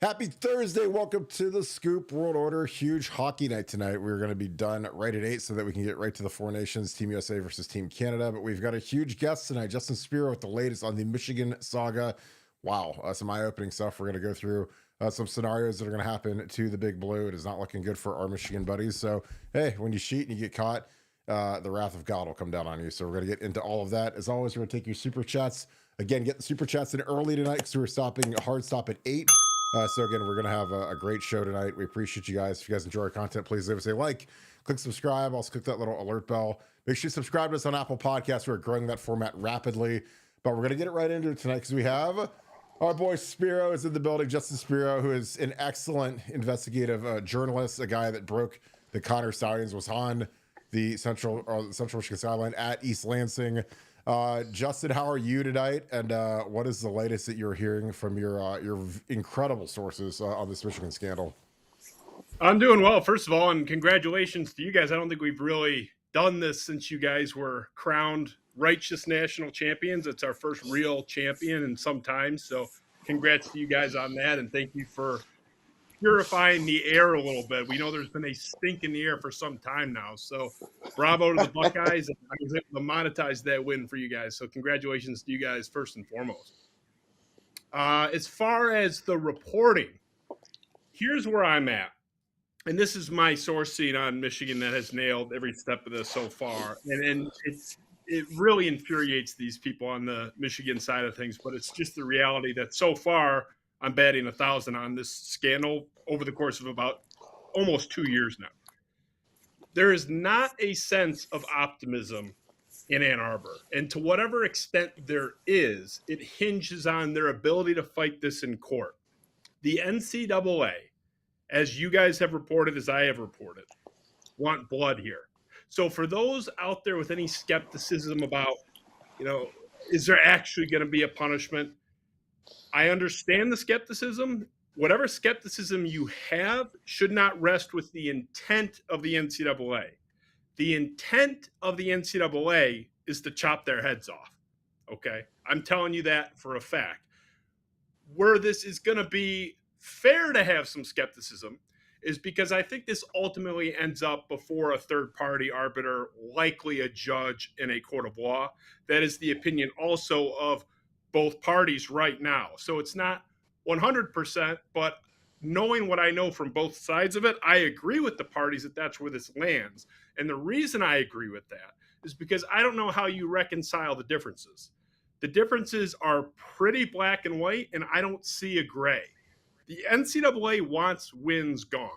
Happy Thursday. Welcome to the Scoop World Order. Huge hockey night tonight. We're going to be done right at 8 so that we can get right to the Four Nations, Team USA versus Team Canada. But we've got a huge guest tonight, Justin Spiro, with the latest on the Michigan saga. Wow, some eye-opening stuff. We're going to go through some scenarios that are going to happen to the Big Blue. It is not looking good for our Michigan buddies. So, hey, when you cheat and you get caught, the wrath of God will come down on you. So we're going to get into all of that. As always, we're going to take your super chats. Again, get the super chats in early tonight because we're stopping a hard stop at 8. So again, we're going to have a great show tonight. We appreciate you guys. If you guys enjoy our content, please leave us a like, click subscribe. Also click that little alert bell. Make sure you subscribe to us on Apple Podcasts. We're growing that format rapidly, but we're going to get it right into it tonight because we have our boy Spiro is in the building. Justin Spiro, who is an excellent investigative journalist, a guy that broke the Connor Stallions, was on the Central Michigan sideline at East Lansing. Justin, how are you tonight? And what is the latest that you're hearing from your incredible sources on this Michigan scandal? I'm doing well, first of all, and congratulations to you guys. I don't think we've really done this since you guys were crowned righteous national champions. It's our first real champion in some time. So congrats to you guys on that. And thank you for purifying the air a little bit. We know there's been a stink in the air for some time now. So bravo to the Buckeyes. And I was able to monetize that win for you guys. So congratulations to you guys first and foremost. As far as the reporting, here's where I'm at. And this is my sourcing on Michigan that has nailed every step of this so far. And it really infuriates these people on the Michigan side of things, but it's just the reality that so far I'm batting 1,000 on this scandal over the course of about almost 2 years now. There is not a sense of optimism in Ann Arbor. And to whatever extent there is, it hinges on their ability to fight this in court. The NCAA, as you guys have reported, as I have reported, want blood here. So for those out there with any skepticism about, is there actually going to be a punishment? I understand the skepticism. Whatever skepticism you have should not rest with the intent of the NCAA. The intent of the NCAA is to chop their heads off. Okay? I'm telling you that for a fact. Where this is going to be fair to have some skepticism is because I think this ultimately ends up before a third-party arbiter, likely a judge in a court of law. That is the opinion also of both parties right now. So it's not 100%, but knowing what I know from both sides of it, I agree with the parties that that's where this lands. And the reason I agree with that is because I don't know how you reconcile the differences. The differences are pretty black and white, and I don't see a gray. The NCAA wants wins gone.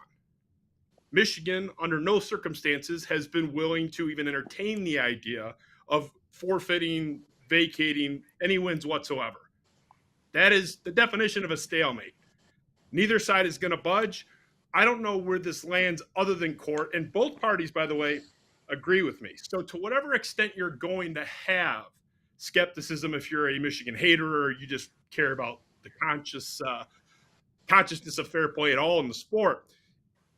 Michigan, under no circumstances, has been willing to even entertain the idea of forfeiting, vacating any wins whatsoever. That is the definition of a stalemate. Neither side is going to budge. I don't know where this lands other than court. And both parties, by the way, agree with me. So to whatever extent you're going to have skepticism, if you're a Michigan hater or you just care about the consciousness of fair play at all in the sport,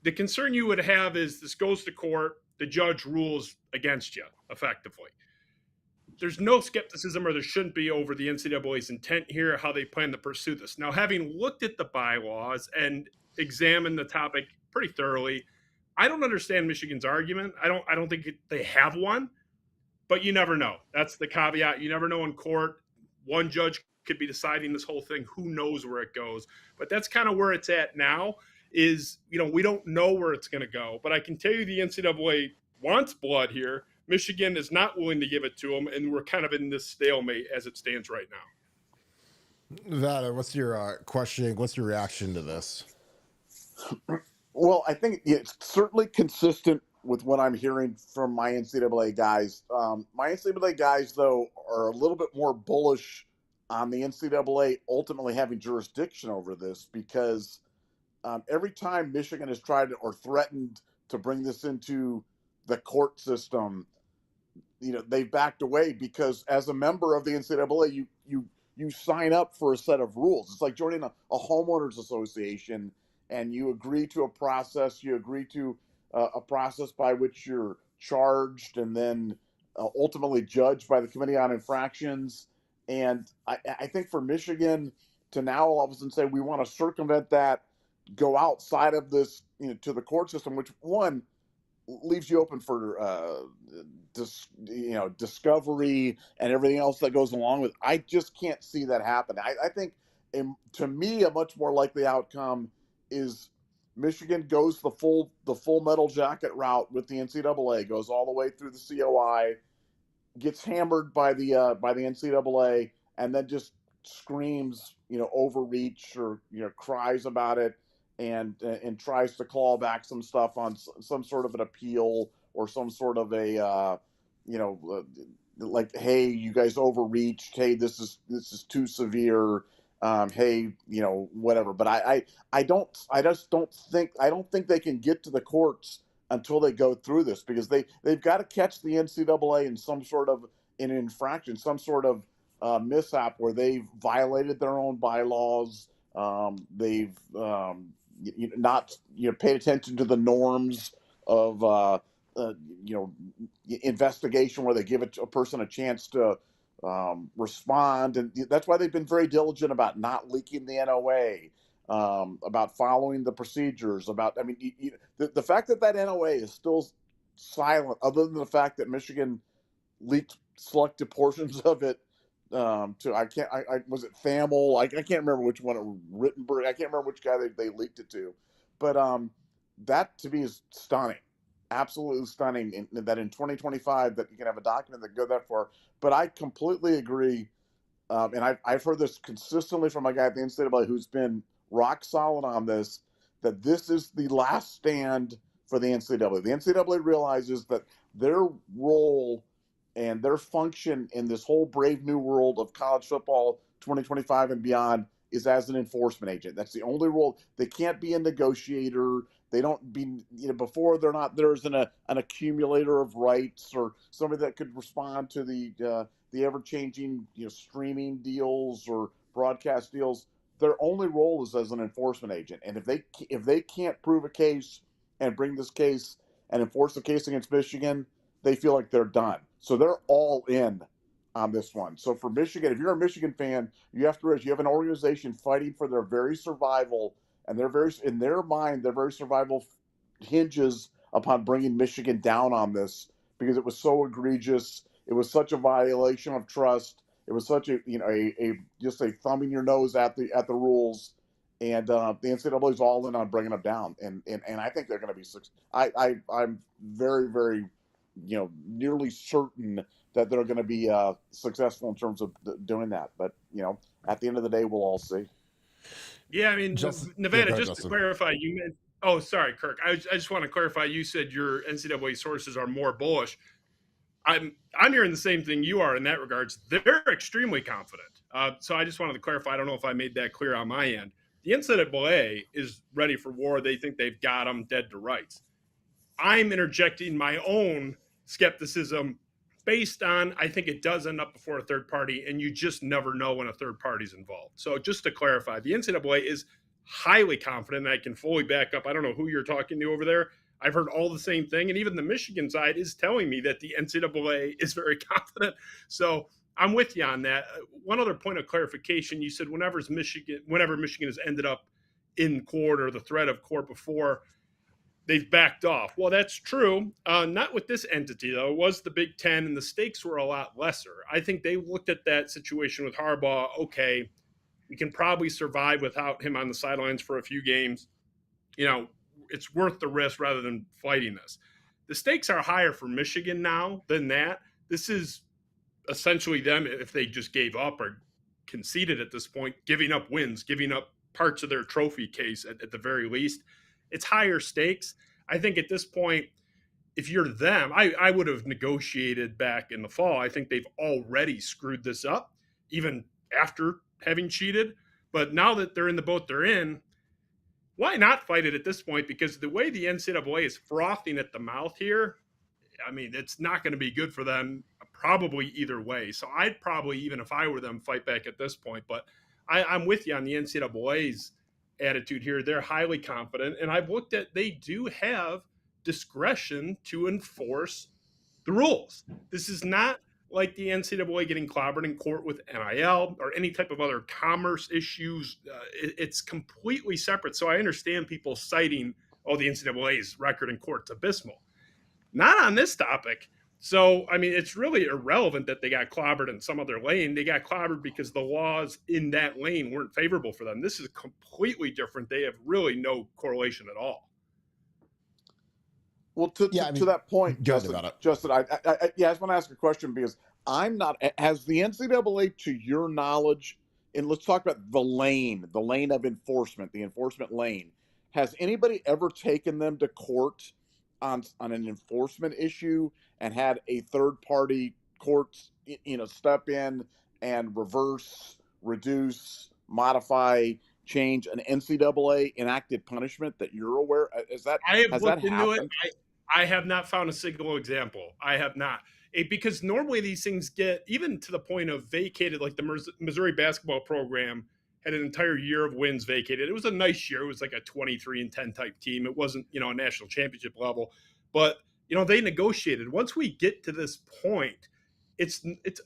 the concern you would have is this goes to court, the judge rules against you effectively. There's no skepticism, or there shouldn't be, over the NCAA's intent here, how they plan to pursue this. Now, having looked at the bylaws and examined the topic pretty thoroughly, I don't understand Michigan's argument. I don't think they have one, but you never know. That's the caveat. You never know in court. One judge could be deciding this whole thing. Who knows where it goes? But that's kind of where it's at now. Is, we don't know where it's going to go. But I can tell you the NCAA wants blood here. Michigan is not willing to give it to them, and we're kind of in this stalemate as it stands right now. Nevada, what's your questioning? What's your reaction to this? Well, I think it's certainly consistent with what I'm hearing from my NCAA guys. My NCAA guys, though, are a little bit more bullish on the NCAA ultimately having jurisdiction over this because every time Michigan has tried or threatened to bring this into the court system, they've backed away because as a member of the NCAA, you sign up for a set of rules. It's like joining a homeowners association, and you agree to a process. You agree to a process by which you're charged and then ultimately judged by the Committee on Infractions. And I think for Michigan, to now all of a sudden say we want to circumvent that, go outside of this, to the court system, which one leaves you open for discovery and everything else that goes along with it. I just can't see that happen. I think, to me, a much more likely outcome is Michigan goes the full metal jacket route with the NCAA, goes all the way through the COI, gets hammered by the NCAA, and then just screams, overreach, or cries about it, and tries to claw back some stuff on some sort of an appeal, or some sort of a like, hey, you guys overreached, hey, this is too severe, hey, whatever. But I don't think they can get to the courts until they go through this, because they've got to catch the NCAA in some sort of an infraction, some sort of mishap where they've violated their own bylaws. They've not paid attention to the norms of investigation, where they give a person a chance to respond, and that's why they've been very diligent about not leaking the NOA, about following the procedures. The fact that NOA is still silent, other than the fact that Michigan leaked selected portions of it was it Thamel? I can't remember which one. Rittenberg. I can't remember which guy they leaked it to, but that to me is stunning, absolutely stunning. That in 2025 that you can have a document that go that far. But I completely agree, and I've heard this consistently from a guy at the NCAA who's been rock solid on this, that this is the last stand for the NCAA. The NCAA realizes that their role and their function in this whole brave new world of college football 2025 and beyond is as an enforcement agent. That's the only role. They can't be a negotiator. They don't be, before they're not, there's an accumulator of rights, or somebody that could respond to the ever-changing, streaming deals or broadcast deals. Their only role is as an enforcement agent. And if they can't prove a case and bring this case and enforce the case against Michigan, they feel like they're done. So they're all in on this one. So for Michigan, if you're a Michigan fan, you have to realize you have an organization fighting for their very survival, and in their mind, their very survival hinges upon bringing Michigan down on this, because it was so egregious. It was such a violation of trust. It was such just a thumbing your nose at the rules. And the NCAA is all in on bringing them down, and I think they're going to be. I'm very, very, nearly certain that they're going to be successful in terms of doing that. But at the end of the day, we'll all see. Yeah, I mean, Nevada. Just Justin. to clarify, you meant. Oh, sorry, Kirk. I just want to clarify. You said your NCAA sources are more bullish. I'm hearing the same thing you are in that regards. They're extremely confident. So I just wanted to clarify. I don't know if I made that clear on my end. The NCAA is ready for war. They think they've got them dead to rights. I'm interjecting my own skepticism based on, I think it does end up before a third party, and you just never know when a third party's involved. So just to clarify, the NCAA is highly confident, and I can fully back up. I don't know who you're talking to over there. I've heard all the same thing, and even the Michigan side is telling me that the NCAA is very confident. So I'm with you on that. One other point of clarification, you said whenever Michigan has ended up in court or the threat of court before, they've backed off. Well, that's true. Not with this entity, though. It was the Big Ten, and the stakes were a lot lesser. I think they looked at that situation with Harbaugh. Okay, we can probably survive without him on the sidelines for a few games. It's worth the risk rather than fighting this. The stakes are higher for Michigan now than that. This is essentially them, if they just gave up or conceded at this point, giving up wins, giving up parts of their trophy case at the very least. It's higher stakes. I think at this point, if you're them, I would have negotiated back in the fall. I think they've already screwed this up, even after having cheated. But now that they're in the boat they're in, why not fight it at this point? Because the way the NCAA is frothing at the mouth here, I mean, it's not going to be good for them probably either way. So I'd probably, even if I were them, fight back at this point. But I'm with you on the NCAA's attitude here. They're highly confident. And I've looked at, they do have discretion to enforce the rules. This is not like the NCAA getting clobbered in court with NIL or any type of other commerce issues. It's completely separate. So I understand people citing, oh, the NCAA's record in court's abysmal. Not on this topic. So, I mean, it's really irrelevant that they got clobbered in some other lane. They got clobbered because the laws in that lane weren't favorable for them. This is completely different. They have really no correlation at all. Well, to that point, Justin, I just want to ask a question because I'm not. Has the NCAA, to your knowledge, and let's talk about the lane of enforcement, the enforcement lane. Has anybody ever taken them to court on an enforcement issue and had a third party court, step in and reverse, reduce, modify, change an NCAA enacted punishment that you're aware? Has that happened? I have not found a single example. I have not. Because normally these things get even to the point of vacated, like the Missouri basketball program had an entire year of wins vacated. It was a nice year. It was like a 23-10 type team. It wasn't, a national championship level, but they negotiated. Once we get to this point, it's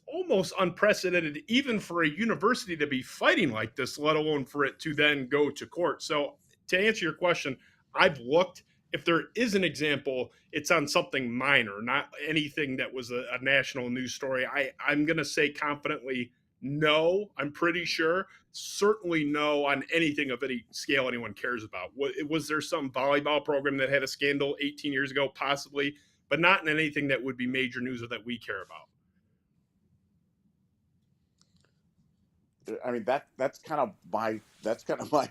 almost unprecedented even for a university to be fighting like this, let alone for it to then go to court. So to answer your question, I've looked. If there is an example, it's on something minor, not anything that was a national news story. I'm going to say confidently, no, I'm pretty sure. Certainly no on anything of any scale anyone cares about. Was there some volleyball program that had a scandal 18 years ago? Possibly, but not in anything that would be major news or that we care about. I mean, that's kind of my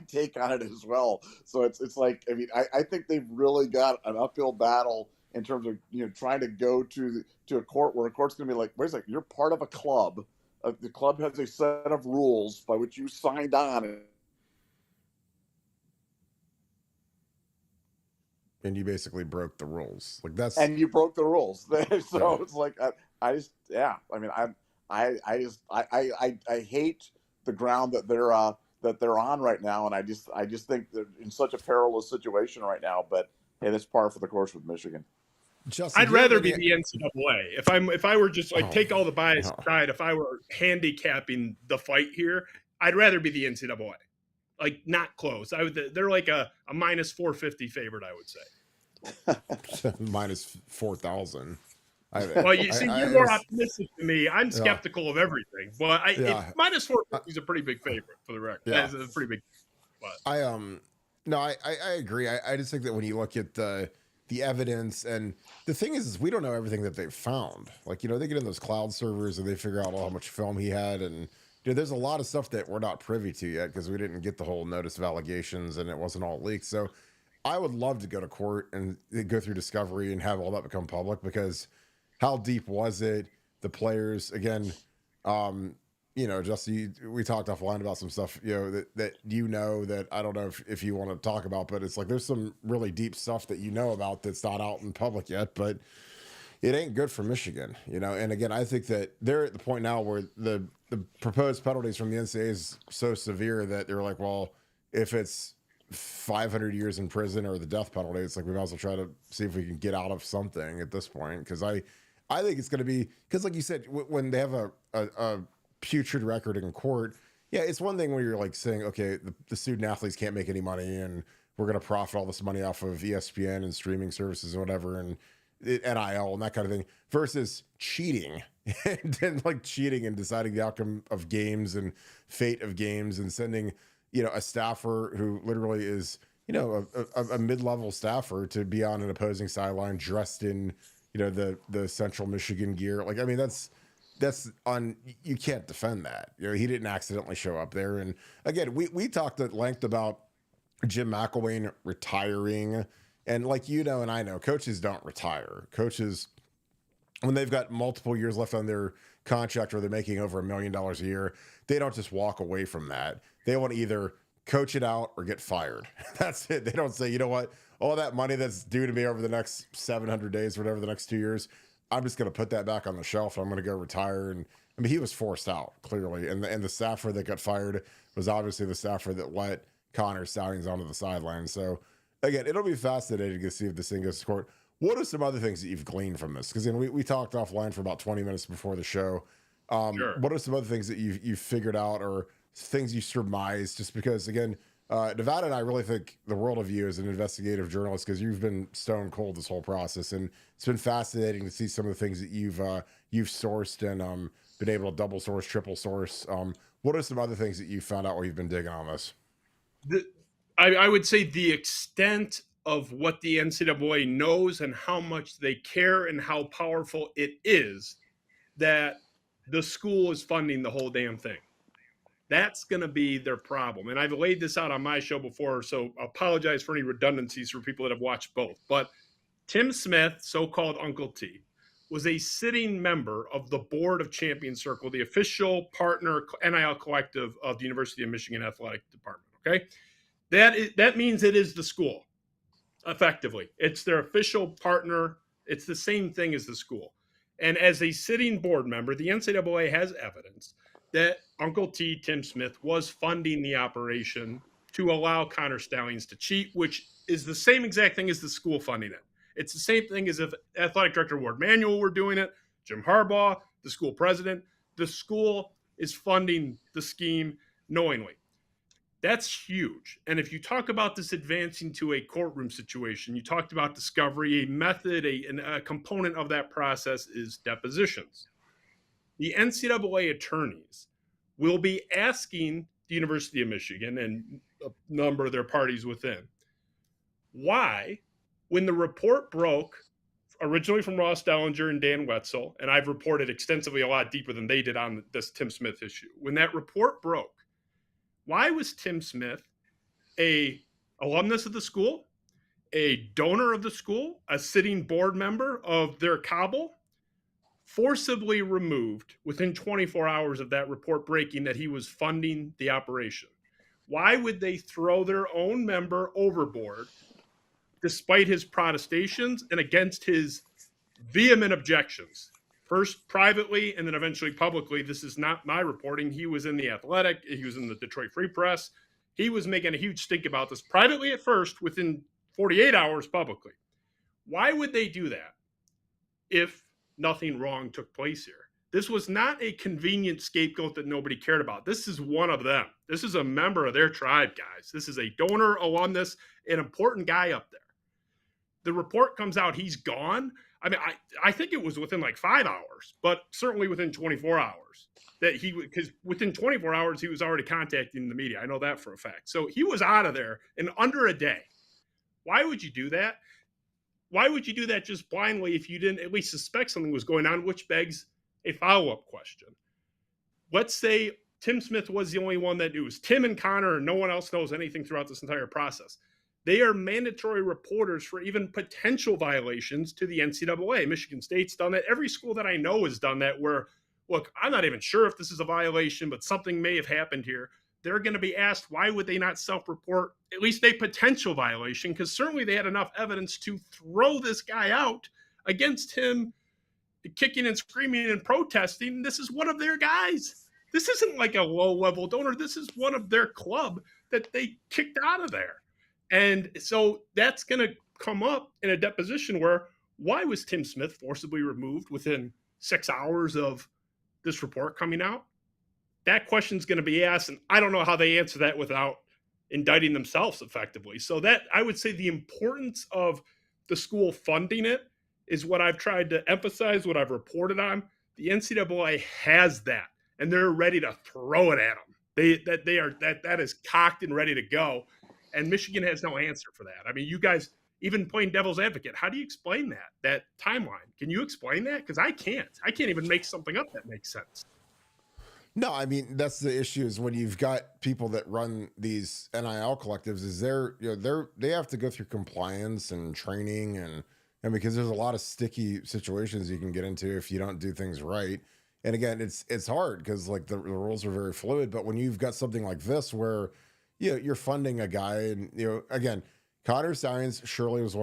take on it as well. So it's like, I mean, I think they've really got an uphill battle in terms of trying to go to a court where a court's going to be like, wait a second, you're part of a club. The club has a set of rules by which you signed on, and you basically broke the rules. And you broke the rules. So it's like I mean, I hate the ground that they're on right now, and I just think they're in such a perilous situation right now. But hey, that's par for the course with Michigan. Justin, I'd rather be the NCAA. If I were just take all the bias aside, if I were handicapping the fight here, I'd rather be the NCAA. Like not close. They're like a minus 450 favorite, I would say. Minus 4,000. Well, you're more optimistic than me. I'm skeptical of everything, but minus 450 is a pretty big favorite for the record. Yeah. That's a pretty big. But. I agree. I just think that when you look at the evidence, and the thing is we don't know everything that they've found. Like they get in those cloud servers and they figure out how much film he had, and there's a lot of stuff that we're not privy to yet because we didn't get the whole notice of allegations and it wasn't all leaked. So I would love to go to court and go through discovery and have all that become public because. How deep was it? The players, again, Justin, we talked offline about some stuff, that that I don't know if you want to talk about, but it's like there's some really deep stuff that about that's not out in public yet, but it ain't good for Michigan, And again, I think that they're at the point now where the proposed penalties from the NCAA is so severe that they're like, well, if it's 500 years in prison or the death penalty, it's like we might as well try to see if we can get out of something at this point, because I think it's going to be, because like you said, when they have a putrid record in court, it's one thing when you're like saying, okay, the student athletes can't make any money and we're going to profit all this money off of ESPN and streaming services and whatever, and NIL and that kind of thing, versus cheating and like cheating and deciding the outcome of games and fate of games and sending, a staffer who literally is, a mid-level staffer to be on an opposing sideline dressed in, the Central Michigan gear. Like, I mean, that's you can't defend that. He didn't accidentally show up there. And again, we talked at length about Jim McElwain retiring, and like, and I know coaches don't retire. Coaches, when they've got multiple years left on their contract or they're making over $1 million a year, they don't just walk away from that. They want to either coach it out or get fired. That's it. They don't say, you know what, all that money that's due to me over the next 700 days, whatever, the next 2 years, I'm just going to put that back on the shelf. I'm going to go retire. And I mean, he was forced out clearly. And the staffer that got fired was obviously the staffer that let Connor Stalions onto the sideline. So again, it'll be fascinating to see if this thing goes to court. What are some other things that you've gleaned from this? Because we talked offline for about 20 minutes before the show. Sure. What are some other things that you've figured out, or things you surmised? Just because, again, Nevada and I really think the world of you as an investigative journalist, because you've been stone cold this whole process, and it's been fascinating to see some of the things that you've sourced and been able to double source, triple source. What are some other things that you found out while you've been digging on this? I would say the extent of what the NCAA knows and how much they care and how powerful it is that the school is funding the whole damn thing. That's going to be their problem. And I've laid this out on my show before, so I apologize for any redundancies for people that have watched both. But Tim Smith, so-called Uncle T, was a sitting member of the board of Champion Circle, the official partner NIL collective of the University of Michigan Athletic Department. Okay. That means it is the school, effectively. It's their official partner. It's the same thing as the school. And as a sitting board member, the NCAA has evidence that Uncle T, Tim Smith, was funding the operation to allow Connor Stalions to cheat, which is the same exact thing as the school funding it. It's the same thing as if athletic director Ward Manuel were doing it, Jim Harbaugh, the school president. The school is funding the scheme knowingly. That's huge. And if you talk about this advancing to a courtroom situation, you talked about discovery, a method, a component of that process is depositions. The NCAA attorneys will be asking the University of Michigan and a number of their parties within why, when the report broke, originally from Ross Dellinger and Dan Wetzel, and I've reported extensively a lot deeper than they did on this Tim Smith issue, when that report broke, why was Tim Smith a alumnus of the school, a donor of the school, a sitting board member of their cabal, forcibly removed within 24 hours of that report breaking that he was funding the operation? Why would they throw their own member overboard despite his protestations and against his vehement objections? First privately and then eventually publicly. This is not my reporting. He was in the Athletic. He was in the Detroit Free Press. He was making a huge stink about this privately at first, within 48 hours publicly. Why would they do that if nothing wrong took place here? This was not a convenient scapegoat that nobody cared about. This is one of them. This is a member of their tribe, guys. This is a donor, alumnus, an important guy up there. The report comes out, he's gone. I mean, I think it was within like 5 hours, but certainly within 24 hours that because within 24 hours, he was already contacting the media. I know that for a fact. So he was out of there in under a day. Why would you do that? Why would you do that just blindly if you didn't at least suspect something was going on, which begs a follow-up question. Let's say Tim Smith was the only one that knew. It was Tim and Connor, and no one else knows anything throughout this entire process. They are mandatory reporters for even potential violations to the NCAA. Michigan State's done that. Every school that I know has done that where, look, I'm not even sure if this is a violation, but something may have happened here. They're going to be asked, why would they not self-report at least a potential violation? Because certainly they had enough evidence to throw this guy out against him, kicking and screaming and protesting. This is one of their guys. This isn't like a low-level donor. This is one of their club that they kicked out of there. And so that's going to come up in a deposition where, why was Tim Smith forcibly removed within 6 hours of this report coming out? That question's going to be asked, and I don't know how they answer that without indicting themselves effectively. So that, I would say, the importance of the school funding it is what I've tried to emphasize, what I've reported on. The NCAA has that, and they're ready to throw it at them. That is cocked and ready to go. And Michigan has no answer for that. I mean, you guys, even playing devil's advocate, how do you explain that timeline? Can you explain that? Because I can't even make something up that makes sense. No, I mean, that's the issue, is when you've got people that run these NIL collectives, is they have to go through compliance and training and because there's a lot of sticky situations you can get into if you don't do things right. And again, it's hard because like the rules are very fluid, but when you've got something like this where you're funding a guy, and again, Connor Stalions surely was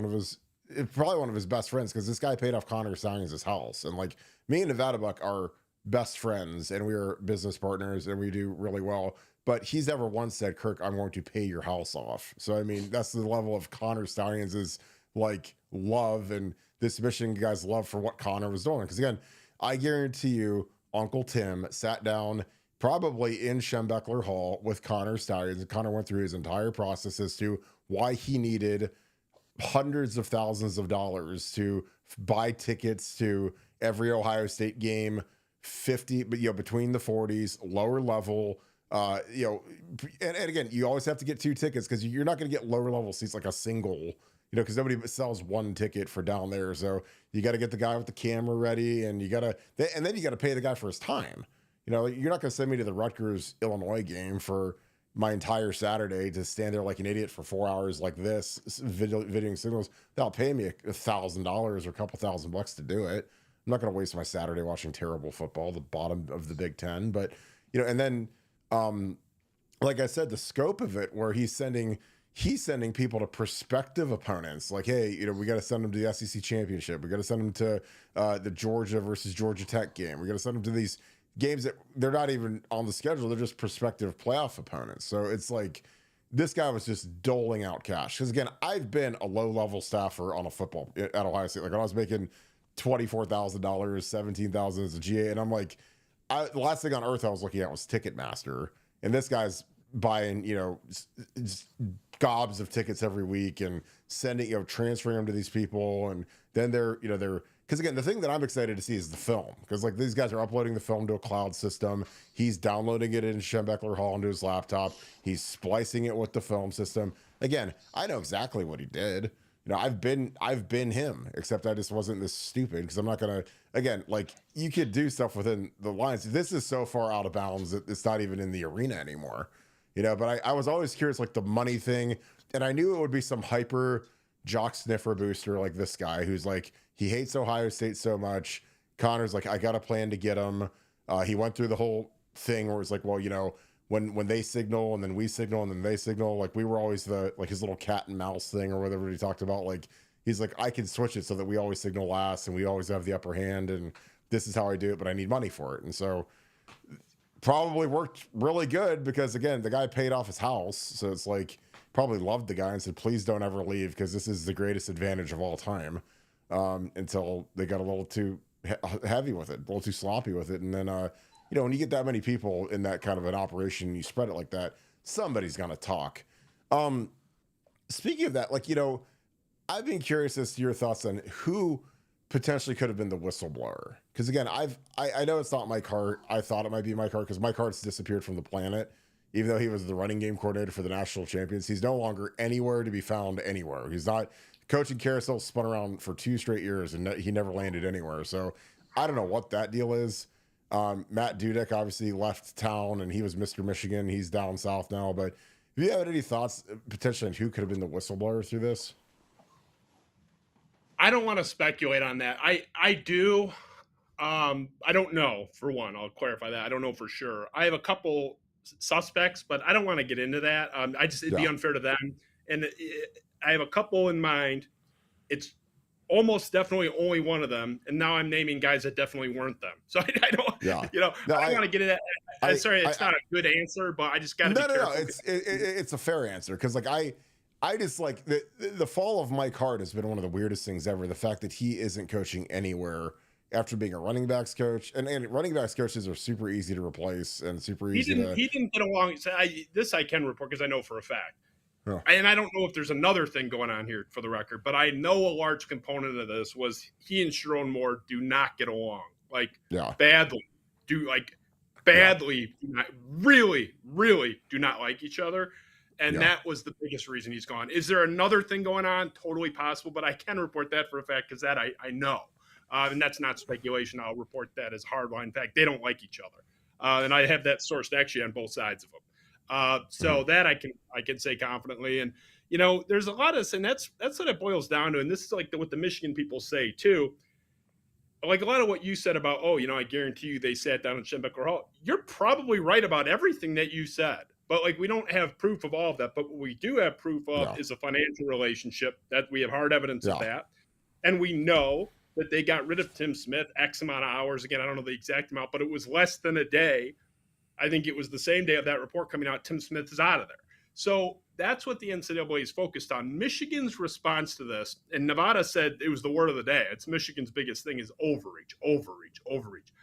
probably one of his best friends, because this guy paid off Connor Stalions' house. And like, me and Nevadabuck are best friends and we are business partners and we do really well. But he's never once said, Kirk, I'm going to pay your house off. So I mean, that's the level of Connor Stalions' like love and this Michigan guy's love for what Connor was doing. Because again, I guarantee you, Uncle Tim sat down probably in Schembechler Hall with Connor Stallions, and Connor went through his entire process as to why he needed hundreds of thousands of dollars to buy tickets to every Ohio State game, 50, but between the 40s, lower level. And again, you always have to get 2 tickets because you're not going to get lower level seats like a single, because nobody sells 1 ticket for down there. So you got to get the guy with the camera ready, and then you got to pay the guy for his time. You're not going to send me to the Rutgers Illinois game for my entire Saturday to stand there like an idiot for 4 hours like this, videoing signals. They'll pay me $1,000 or a couple $1,000 to do it. I'm not going to waste my Saturday watching terrible football, the bottom of the Big Ten. But, and then, like I said, the scope of it, where he's sending people to prospective opponents. Like, hey, we got to send them to the SEC championship. We got to send them to the Georgia versus Georgia Tech game. We got to send them to these games that they're not even on the schedule. They're just prospective playoff opponents. So it's like this guy was just doling out cash. Because again, I've been a low-level staffer on a football at Ohio State. Like, when I was making $24,000, $17,000 as a GA, and I'm like, the last thing on earth I was looking at was Ticketmaster, and this guy's buying, gobs of tickets every week and sending, transferring them to these people, and then they're because again, the thing that I'm excited to see is the film, because like these guys are uploading the film to a cloud system. He's downloading it in Schembechler Hall onto his laptop. He's splicing it with the film system. Again, I know exactly what he did. I've been him, except I just wasn't this stupid, because I'm not gonna, again, like, you could do stuff within the lines. This is so far out of bounds that it's not even in the arena anymore, but I was always curious, like the money thing, and I knew it would be some hyper jock sniffer booster like this guy who's like, he hates Ohio State so much. Connor's like, I got a plan to get him. He went through the whole thing where it's like, well, when they signal and then we signal and then they signal, like we were always his little cat and mouse thing or whatever he talked about. Like, he's like, I can switch it so that we always signal last and we always have the upper hand, and this is how I do it, but I need money for it. And so probably worked really good, because again, the guy paid off his house. So it's like, probably loved the guy and said, please don't ever leave, because this is the greatest advantage of all time. Until they got a little too heavy with it, a little too sloppy with it. And then, when you get that many people in that kind of an operation, you spread it like that, somebody's going to talk. Speaking of that, like, I've been curious as to your thoughts on who potentially could have been the whistleblower. Because again, I know it's not Mike Hart. I thought it might be Mike Hart, because Mike Hart's disappeared from the planet. Even though he was the running game coordinator for the national champions, he's no longer anywhere to be found anywhere. He's not. Coaching carousel spun around for 2 straight years, and he never landed anywhere. So I don't know what that deal is. Matt Dudek obviously left town, and he was Mr. Michigan. He's down south now. But have you had any thoughts potentially on who could have been the whistleblower through this? I don't want to speculate on that. I do. I don't know, for one. I'll clarify that. I don't know for sure. I have a couple suspects, but I don't want to get into that. It'd be unfair to them. And I have a couple in mind. It's almost definitely only one of them, and now I'm naming guys that definitely weren't them. So I don't, I don't want to get into that. Sorry, it's not a good answer, but I just got to be careful. No, it's a fair answer, because like I just like the fall of Mike Hart has been one of the weirdest things ever. The fact that he isn't coaching anywhere after being a running backs coach, and running backs coaches are super easy to replace and super easy. He didn't get along. So I can report, because I know for a fact. Oh. And I don't know if there's another thing going on here, for the record, but I know a large component of this was he and Sharon Moore do not get along, badly. Really, really do not like each other. And that was the biggest reason he's gone. Is there another thing going on? Totally possible, but I can report that for a fact, because that I know. And that's not speculation. I'll report that as hardline. In fact, they don't like each other. And I have that sourced actually on both sides of them. So that I can say confidently. And, there's a lot of, and that's what it boils down to. And this is like what the Michigan people say too. Like a lot of what you said about, I guarantee you they sat down in Schembechler Hall. You're probably right about everything that you said, but like, we don't have proof of all of that, but what we do have proof of is a financial relationship, that we have hard evidence of that. And we know that they got rid of Tim Smith X amount of hours. Again, I don't know the exact amount, but it was less than a day. I think it was the same day of that report coming out, Tim Smith is out of there. So that's what the NCAA is focused on. Michigan's response to this, and Nevada said it was the word of the day. It's Michigan's biggest thing is overreach, overreach, overreach.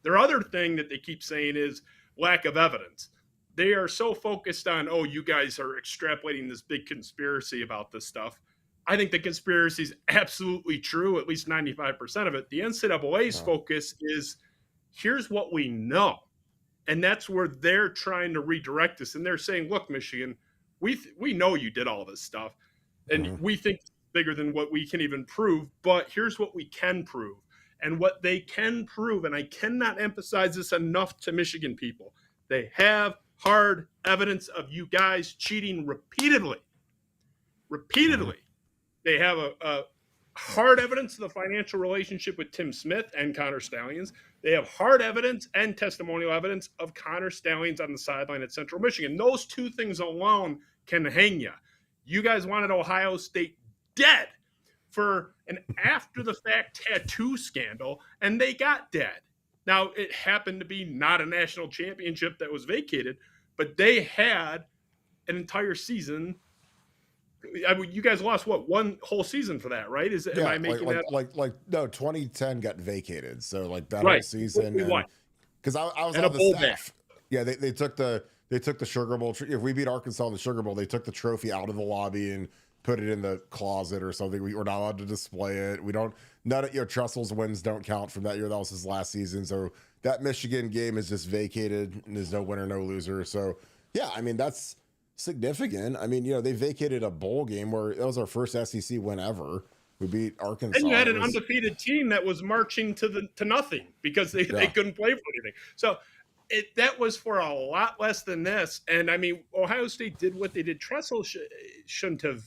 Their other thing that they keep saying is lack of evidence. They are so focused on, oh, you guys are extrapolating this big conspiracy about this stuff. I think the conspiracy is absolutely true, at least 95% of it. The NCAA's focus is here's what we know. And that's where they're trying to redirect us. And they're saying, look, Michigan, we know you did all this stuff. And we think it's bigger than what we can even prove. But here's what we can prove. And what they can prove, and I cannot emphasize this enough to Michigan people, they have hard evidence of you guys cheating repeatedly. Repeatedly. They have a hard evidence of the financial relationship with Tim Smith and Connor Stalions. They have hard evidence and testimonial evidence of Connor Stalions on the sideline at Central Michigan. Those two things alone can hang you. You guys wanted Ohio State dead for an after-the-fact tattoo scandal, and they got dead. Now, it happened to be not a national championship that was vacated, but they had an entire season. I mean, you guys lost what, one whole season for that, right? Am I making that? No, 2010 got vacated, so like that whole season. Because I was on the staff. Yeah, they took the Sugar Bowl. If we beat Arkansas in the Sugar Bowl, they took the trophy out of the lobby and put it in the closet or something. We were not allowed to display it. Tressel's wins don't count from that year. That was his last season. So that Michigan game is just vacated, and there's no winner, no loser. So yeah, I mean, that's significant. I mean, they vacated a bowl game where that was our first SEC win ever. We beat Arkansas. And you had an undefeated team that was marching to nothing because they couldn't play for anything. So that was for a lot less than this. And I mean, Ohio State did what they did. Tressel shouldn't have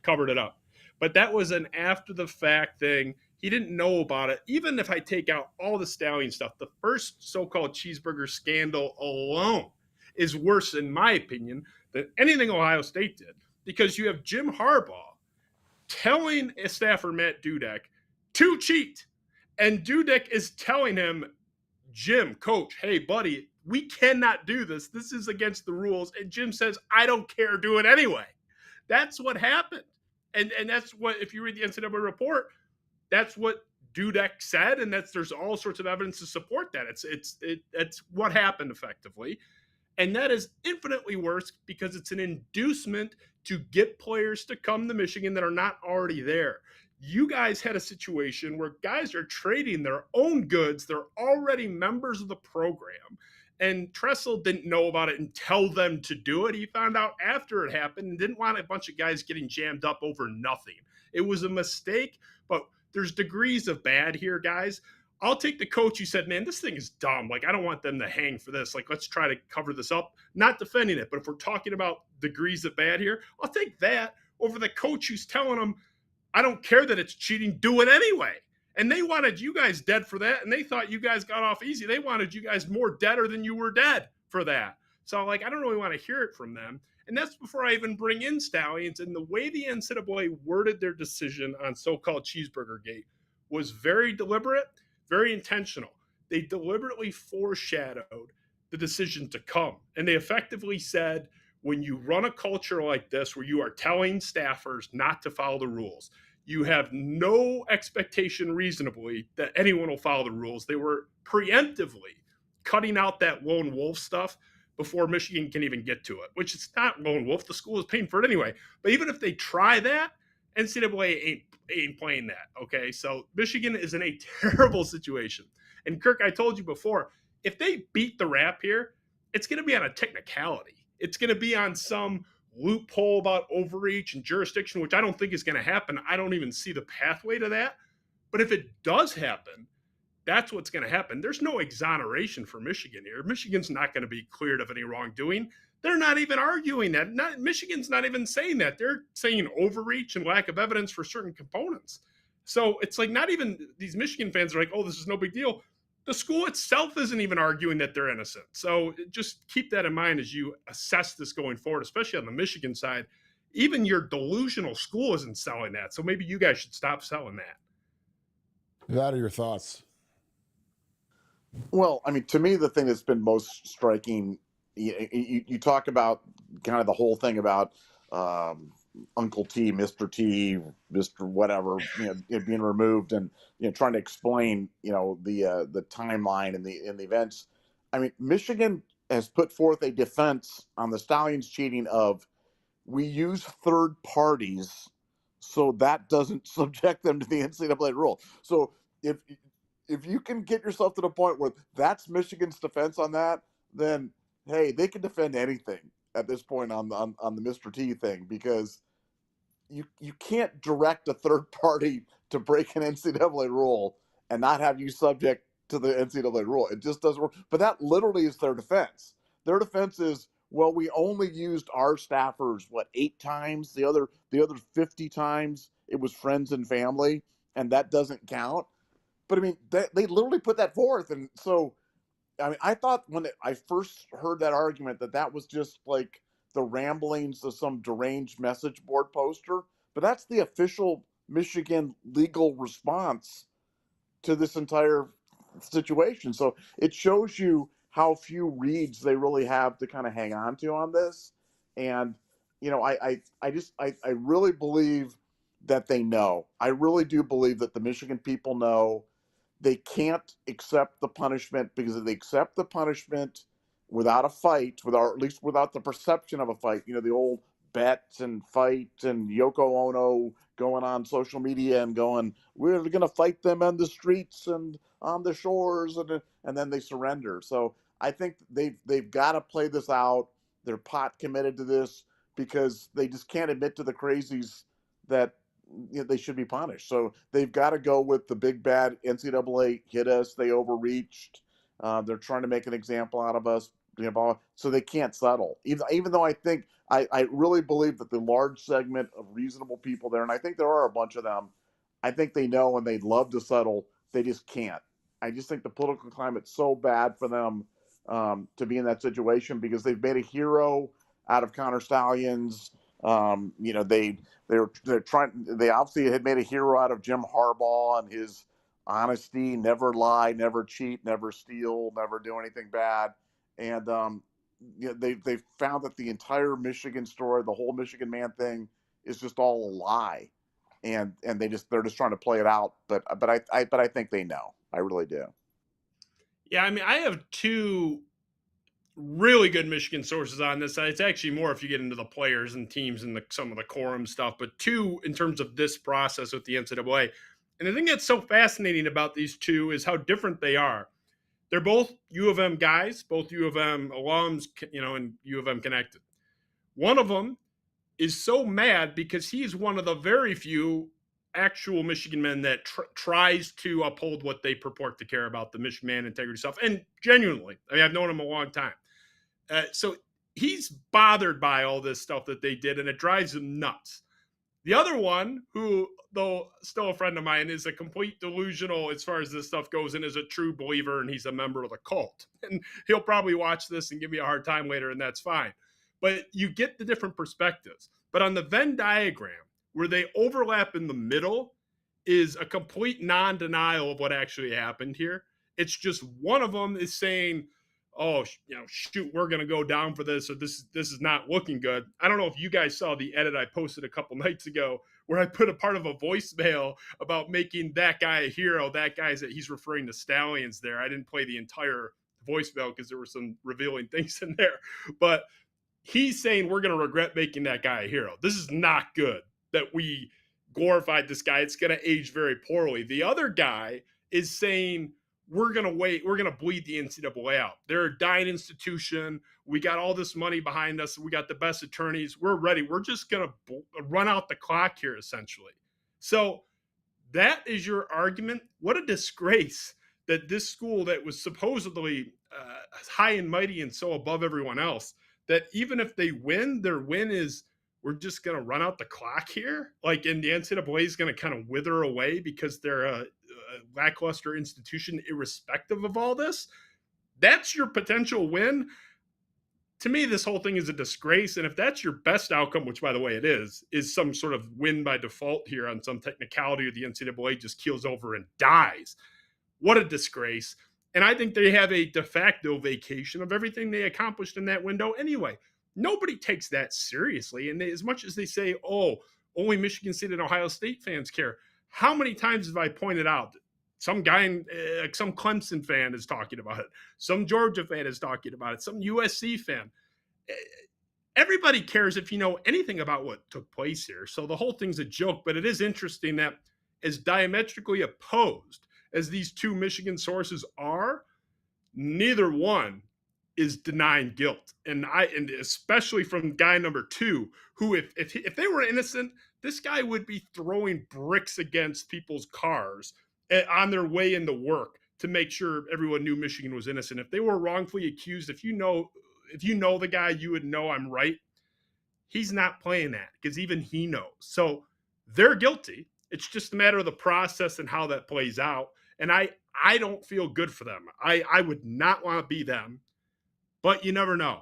covered it up, but that was an after the fact thing. He didn't know about it. Even if I take out all the Stallion stuff, the first so-called cheeseburger scandal alone is worse, in my opinion, than anything Ohio State did, because you have Jim Harbaugh telling staffer Matt Dudek to cheat, and Dudek is telling him, Jim, coach, hey, buddy, we cannot do this. This is against the rules. And Jim says, I don't care, do it anyway. That's what happened. And that's what, if you read the NCAA report, that's what Dudek said, and there's all sorts of evidence to support that. It's what happened effectively. And that is infinitely worse because it's an inducement to get players to come to Michigan that are not already there. You guys had a situation where guys are trading their own goods. They're already members of the program. And Tressel didn't know about it and tell them to do it. He found out after it happened and didn't want a bunch of guys getting jammed up over nothing. It was a mistake, but there's degrees of bad here, guys. I'll take the coach who said, man, this thing is dumb. Like, I don't want them to hang for this. Like, let's try to cover this up. Not defending it, but if we're talking about degrees of bad here, I'll take that over the coach who's telling them, I don't care that it's cheating, do it anyway. And they wanted you guys dead for that, and they thought you guys got off easy. They wanted you guys more deader than you were dead for that. So, like, I don't really want to hear it from them. And that's before I even bring in Stallions. And the way the NCAA worded their decision on so-called Cheeseburger Gate was very deliberate, very intentional. They deliberately foreshadowed the decision to come. And they effectively said, when you run a culture like this, where you are telling staffers not to follow the rules, you have no expectation reasonably that anyone will follow the rules. They were preemptively cutting out that lone wolf stuff before Michigan can even get to it, which is not lone wolf. The school is paying for it anyway. But even if they try that, NCAA ain't playing that, okay? So Michigan is in a terrible situation. And Kirk, I told you before, if they beat the rap here, it's going to be on a technicality. It's going to be on some loophole about overreach and jurisdiction, which I don't think is going to happen. I don't even see the pathway to that. But if it does happen, that's what's going to happen. There's no exoneration for Michigan here. Michigan's not going to be cleared of any wrongdoing. They're not even arguing that. Michigan's not even saying that. They're saying overreach and lack of evidence for certain components. So it's like not even these Michigan fans are like, oh, this is no big deal. The school itself isn't even arguing that they're innocent. So just keep that in mind as you assess this going forward, especially on the Michigan side. Even your delusional school isn't selling that. So maybe you guys should stop selling that. What are your thoughts? Well, I mean, to me, the thing that's been most striking, you talk about kind of the whole thing about Uncle T, Mr. T, Mr. whatever, being removed, and trying to explain the timeline and the events. I mean, Michigan has put forth a defense on the Stallions cheating of, we use third parties, so that doesn't subject them to the NCAA rule. So if you can get yourself to the point where that's Michigan's defense on that, then hey, they can defend anything at this point on the Mr. T thing, because you can't direct a third party to break an NCAA rule and not have you subject to the NCAA rule. It just doesn't work. But that literally is their defense. Their defense is, well, we only used our staffers 8 times. The other 50 times it was friends and family, and that doesn't count. But I mean, they literally put that forth, and so I mean, I thought when I first heard that argument that was just like the ramblings of some deranged message board poster, but that's the official Michigan legal response to this entire situation. So it shows you how few reads they really have to kind of hang on to on this. And I really believe that they know. I really do believe that the Michigan people know they can't accept the punishment, because if they accept the punishment without a fight, at least without the perception of a fight, the old bets and fight, and Yoko Ono going on social media and going, we're going to fight them on the streets and on the shores, and then they surrender. So I think they've got to play this out. They're pot committed to this, because they just can't admit to the crazies that they should be punished. So they've got to go with the big bad NCAA hit us, they overreached, they're trying to make an example out of us, so they can't settle. Even though I really believe that the large segment of reasonable people there, and I think there are a bunch of them, I think they know and they'd love to settle, they just can't. I just think the political climate's so bad for them to be in that situation, because they've made a hero out of Connor Stallions. They obviously had made a hero out of Jim Harbaugh and his honesty, never lie, never cheat, never steal, never do anything bad. And they found that the entire Michigan story, the whole Michigan man thing, is just all a lie. And they're just trying to play it out. But I think they know. I really do. Yeah, I mean, I have 2 really good Michigan sources on this. It's actually more if you get into the players and teams and some of the quorum stuff, but 2 in terms of this process with the NCAA. And the thing that's so fascinating about these 2 is how different they are. They're both U of M guys, both U of M alums, and U of M connected. One of them is so mad because he's one of the very few actual Michigan men that tries to uphold what they purport to care about, the Michigan man integrity stuff. And genuinely, I mean, I've known him a long time. So he's bothered by all this stuff that they did, and it drives him nuts. The other one, who, though still a friend of mine, is a complete delusional as far as this stuff goes, and is a true believer, and he's a member of the cult. And he'll probably watch this and give me a hard time later, and that's fine. But you get the different perspectives. But on the Venn diagram, where they overlap in the middle, is a complete non-denial of what actually happened here. It's just one of them is saying, oh, shoot, we're going to go down for this, or this is not looking good. I don't know if you guys saw the edit I posted a couple nights ago where I put a part of a voicemail about making that guy a hero. He's referring to Stallions there. I didn't play the entire voicemail because there were some revealing things in there. But he's saying we're going to regret making that guy a hero. This is not good that we glorified this guy. It's going to age very poorly. The other guy is saying, we're going to bleed the NCAA out. They're a dying institution. We got all this money behind us. We got the best attorneys. We're ready. We're just going to run out the clock here, essentially. So that is your argument. What a disgrace that this school that was supposedly high and mighty and so above everyone else, that even if they win, their win is, we're just going to run out the clock here. And the NCAA is going to kind of wither away because they're a lackluster institution, irrespective of all this. That's your potential win. To me, this whole thing is a disgrace. And if that's your best outcome, which by the way it is some sort of win by default here on some technicality, or the NCAA just keels over and dies. What a disgrace. And I think they have a de facto vacation of everything they accomplished in that window anyway. Nobody takes that seriously. And as much as they say, oh, only Michigan State and Ohio State fans care, how many times have I pointed out some guy, some Clemson fan is talking about it, some Georgia fan is talking about it, some USC fan. Everybody cares if you know anything about what took place here. So the whole thing's a joke, but it is interesting that as diametrically opposed as these two Michigan sources are, neither one is denying guilt. And especially from guy number two, who if they were innocent, this guy would be throwing bricks against people's cars on their way into work to make sure everyone knew Michigan was innocent. If they were wrongfully accused, if you know the guy, you would know I'm right. He's not playing that because even he knows. So they're guilty. It's just a matter of the process and how that plays out. And I don't feel good for them. I would not want to be them, but you never know.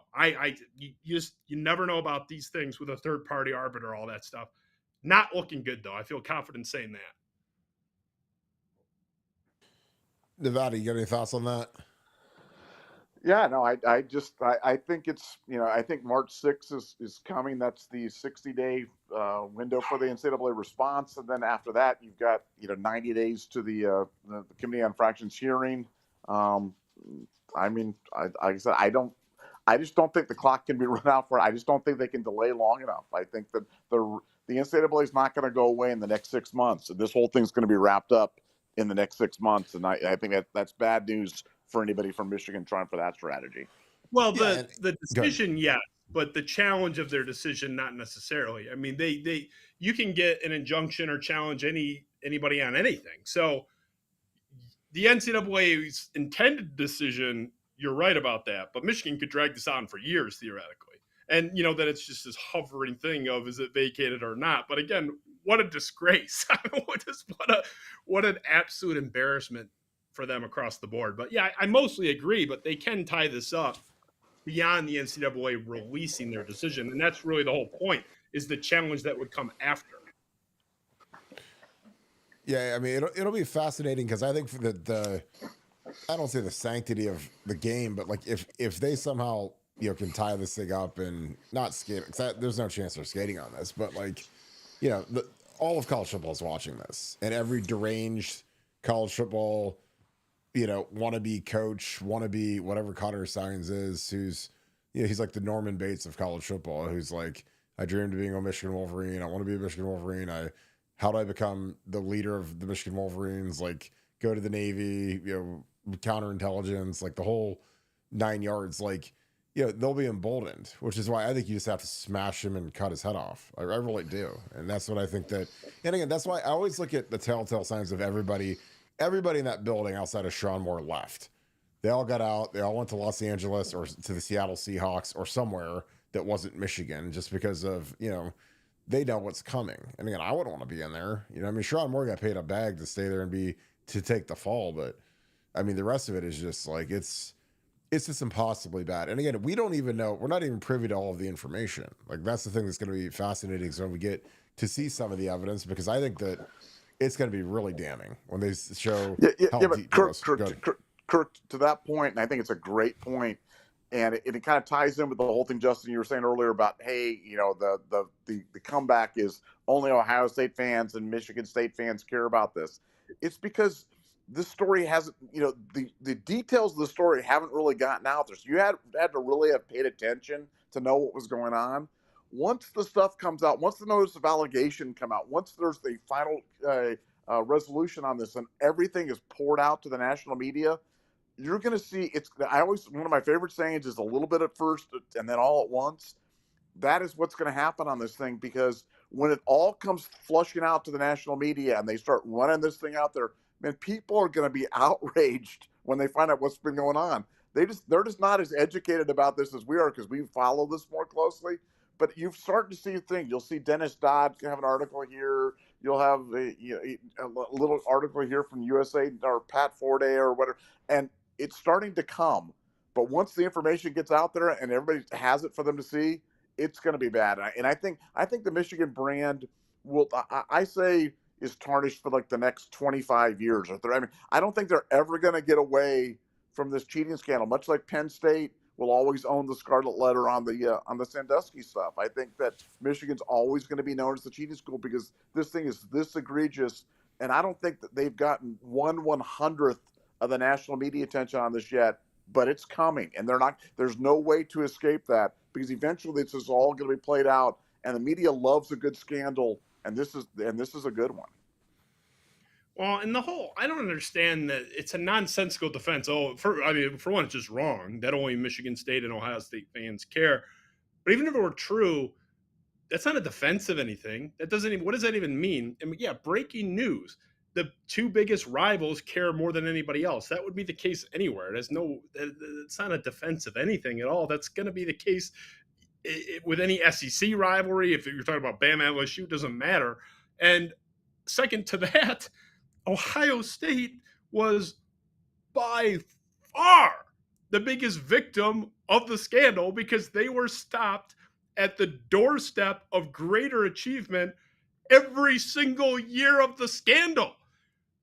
You never know about these things with a third party arbiter, all that stuff. Not looking good though. I feel confident saying that. Nevada, you got any thoughts on that? Yeah, no, I think it's, I think March 6th is coming. That's the 60-day window for the NCAA response. And then after that, you've got, 90 days to the Committee on Infractions hearing. I mean, like I said, I just don't think the clock can be run out for it. I just don't think they can delay long enough. I think that the NCAA is not going to go away in the next 6 months. And this whole thing's going to be wrapped up in the next 6 months. And I think that's bad news for anybody from Michigan trying for that strategy. Well, the decision, yes, but the challenge of their decision, not necessarily. I mean, you can get an injunction or challenge anybody on anything. So the NCAA's intended decision, you're right about that, but Michigan could drag this on for years theoretically. And that it's just this hovering thing of is it vacated or not. But again, what a disgrace. what an absolute embarrassment for them across the board. But yeah, I mostly agree, but they can tie this up beyond the NCAA releasing their decision. And that's really the whole point, is the challenge that would come after. Yeah, I mean, it'll be fascinating because I think for I don't say the sanctity of the game, but like if they somehow can tie this thing up and not skate, there's no chance they're skating on this, but like all of college football is watching this, and every deranged college football wannabe coach, wannabe whatever Connor Signs is, who's he's like the Norman Bates of college football, who's like, I dreamed of being a Michigan Wolverine. I want to be a Michigan Wolverine. How do I become the leader of the Michigan Wolverines? Like, go to the Navy, counterintelligence, like the whole 9 yards. Like, they'll be emboldened, which is why I think you just have to smash him and cut his head off. I really do. And that's what I think that, and again, that's why I always look at the telltale signs of everybody in that building outside of Sean Moore left. They all got out. They all went to Los Angeles or to the Seattle Seahawks or somewhere that wasn't Michigan, just because of, they know what's coming. And again, I wouldn't want to be in there. I mean, Sean Moore got paid a bag to stay there and to take the fall. But I mean, the rest of it is just like, it's just impossibly bad. And again, we don't even know, we're not even privy to all of the information. Like, that's the thing that's going to be fascinating. So when we get to see some of the evidence, because I think that it's going to be really damning when they show how deep but Kirk, to that point, and I think it's a great point, and it kind of ties in with the whole thing, Justin, you were saying earlier about, hey, the comeback is only Ohio State fans and Michigan State fans care about this. It's because this story hasn't, the details of the story haven't really gotten out there. So you had to really have paid attention to know what was going on. Once the stuff comes out, once the notice of allegation come out, once there's the final resolution on this and everything is poured out to the national media, you're going to see one of my favorite sayings is a little bit at first and then all at once. That is what's going to happen on this thing, because when it all comes flushing out to the national media and they start running this thing out there, man, people are going to be outraged when they find out what's been going on. They're just not as educated about this as we are, because we follow this more closely. But you've started to see things. You'll see Dennis Dodd have an article here. You'll have a little article here from USA or Pat Forday or whatever. And it's starting to come. But once the information gets out there and everybody has it for them to see, it's going to be bad. And I think the Michigan brand I say is tarnished for like the next 25 years. I mean, I don't think they're ever going to get away from this cheating scandal, much like Penn State will always own the scarlet letter on the Sandusky stuff. I think that Michigan's always going to be known as the cheating school because this thing is this egregious, and I don't think that they've gotten 1/100th of the national media attention on this yet, but it's coming, and there's no way to escape that because eventually this is all going to be played out, and the media loves a good scandal, and this is a good one. Well, and I don't understand that it's a nonsensical defense. For one, it's just wrong that only Michigan State and Ohio State fans care. But even if it were true, that's not a defense of anything. What does that even mean? And yeah, breaking news. The two biggest rivals care more than anybody else. That would be the case anywhere. It's not a defense of anything at all. That's going to be the case with any SEC rivalry. If you're talking about Bama, LSU, it doesn't matter. And second to that, Ohio State was by far the biggest victim of the scandal because they were stopped at the doorstep of greater achievement every single year of the scandal.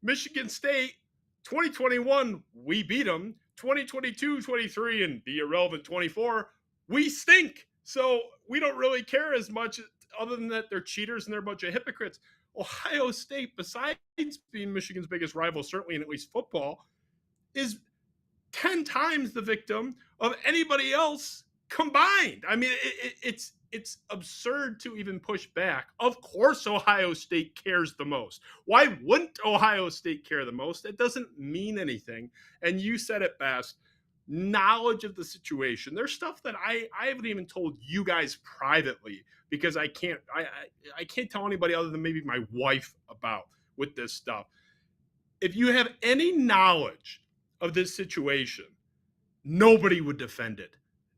Michigan State, 2021, we beat them. 2022, 23, and the irrelevant 24, we stink. So we don't really care as much other than that they're cheaters and they're a bunch of hypocrites. Ohio State, besides being Michigan's biggest rival, certainly in at least football, is 10 times the victim of anybody else combined. I mean, it's absurd to even push back. Of course, Ohio State cares the most. Why wouldn't Ohio State care the most? It doesn't mean anything. And you said it best. Knowledge of the situation. There's stuff that I haven't even told you guys privately because I can't tell anybody other than maybe my wife about with this stuff. If you have any knowledge of this situation, nobody would defend it.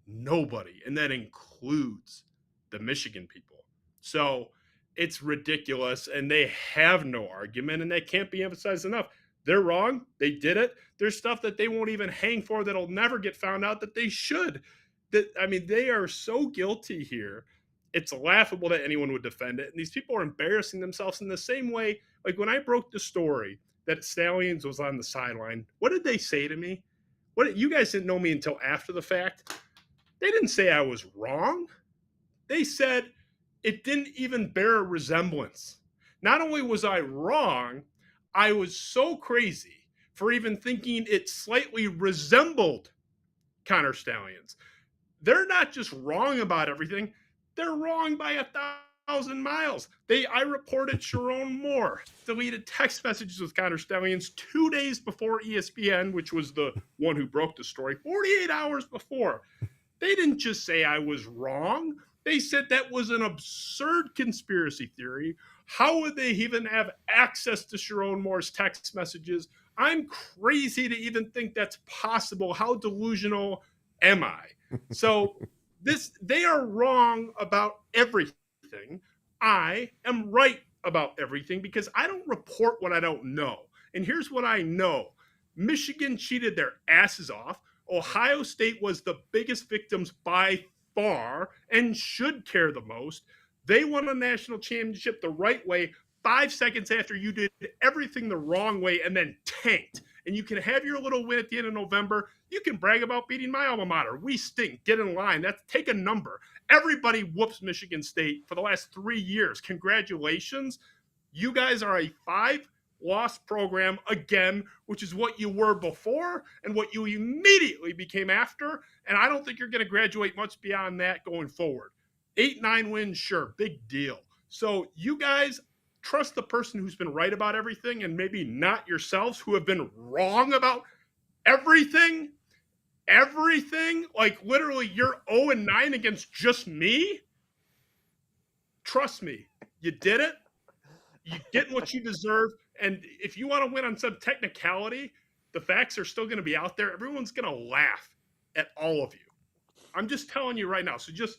Nobody. And that includes the Michigan people. So it's ridiculous and they have no argument and that can't be emphasized enough. They're wrong. They did it. There's stuff that they won't even hang for that'll never get found out that they should. They are so guilty here. It's laughable that anyone would defend it. And these people are embarrassing themselves in the same way. Like when I broke the story that Stallions was on the sideline, what did they say to me? You guys didn't know me until after the fact. They didn't say I was wrong. They said it didn't even bear a resemblance. Not only was I wrong, I was so crazy for even thinking it slightly resembled Connor Stallions. They're not just wrong about everything. They're wrong by 1,000 miles. I reported Sharon Moore deleted text messages with Connor Stallions 2 days before ESPN, which was the one who broke the story, 48 hours before. They didn't just say I was wrong. They said that was an absurd conspiracy theory. How would they even have access to Sharon Moore's text messages? I'm crazy to even think that's possible. How delusional am I? So they are wrong about everything. I am right about everything because I don't report what I don't know. And here's what I know. Michigan cheated their asses off. Ohio State was the biggest victims by far and should care the most. They won a national championship the right way 5 seconds after you did everything the wrong way and then tanked. And you can have your little win at the end of November. You can brag about beating my alma mater. We stink. Get in line. Take a number. Everybody whoops Michigan State for the last 3 years. Congratulations. You guys are a 5-loss program again, which is what you were before and what you immediately became after. And I don't think you're going to graduate much beyond that going forward. 8-9 wins, sure, big deal. So you guys trust the person who's been right about everything and maybe not yourselves who have been wrong about everything. Like literally you're 0-9 against just me. Trust me, you did it. You get what you deserve. And if you want to win on some technicality, the facts are still going to be out there. Everyone's going to laugh at all of you. I'm just telling you right now. So just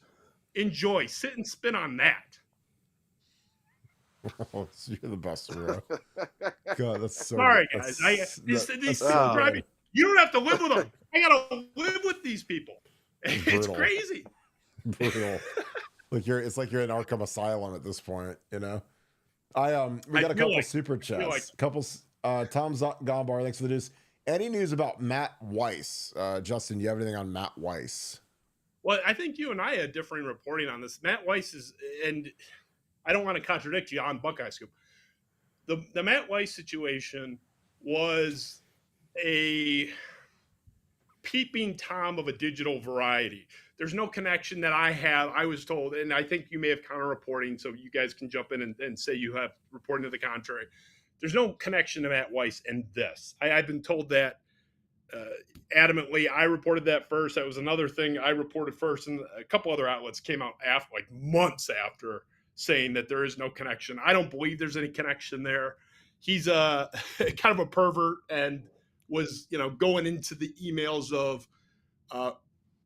enjoy, sit and spin on that. Oh, you're the best, bro. God, that's so. Sorry, guys. These people drive me. You don't have to live with them. I gotta live with these people. It's crazy. Brutal. It's like you're in Arkham Asylum at this point. You know. We got a couple super chats. Tom Gombar, thanks for the news. Any news about Matt Weiss? Justin, do you have anything on Matt Weiss? Well, I think you and I had differing reporting on this. Matt Weiss is, and I don't want to contradict you on Buckeye Scoop. The Matt Weiss situation was a peeping Tom of a digital variety. There's no connection that I have. I was told, and I think you may have counter reporting, so you guys can jump in and say you have reporting to the contrary. There's no connection to Matt Weiss and this. I've been told that adamantly. I reported that first. That was another thing I reported first, and a couple other outlets came out after, like months after, saying that there is no connection. I don't believe there's any connection there. He's a kind of a pervert and was, going into the emails of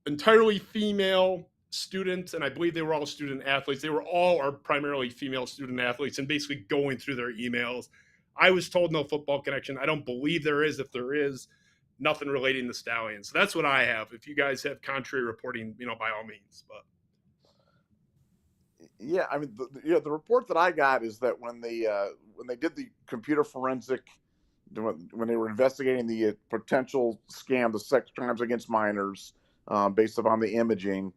entirely female students, and I believe they were all student athletes. They were all are primarily female student athletes, and basically going through their emails. I was told no football connection. I don't believe there is. If there is, nothing relating to Stallions. So that's what I have. If you guys have contrary reporting, by all means. But yeah, I mean, the report that I got is that when they did the computer forensic, when they were investigating the potential scam, the sex crimes against minors, based upon the imaging,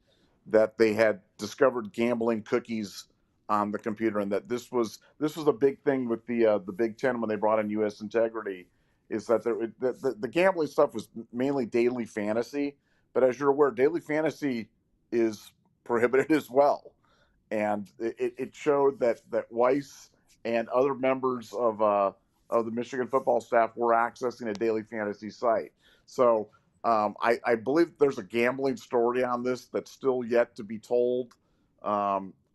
that they had discovered gambling cookies on the computer, and that this was a big thing with the Big Ten when they brought in U.S. Integrity, is that the gambling stuff was mainly daily fantasy, but as you're aware, daily fantasy is prohibited as well, and it showed that Weiss and other members of the Michigan football staff were accessing a daily fantasy site. So I believe there's a gambling story on this that's still yet to be told.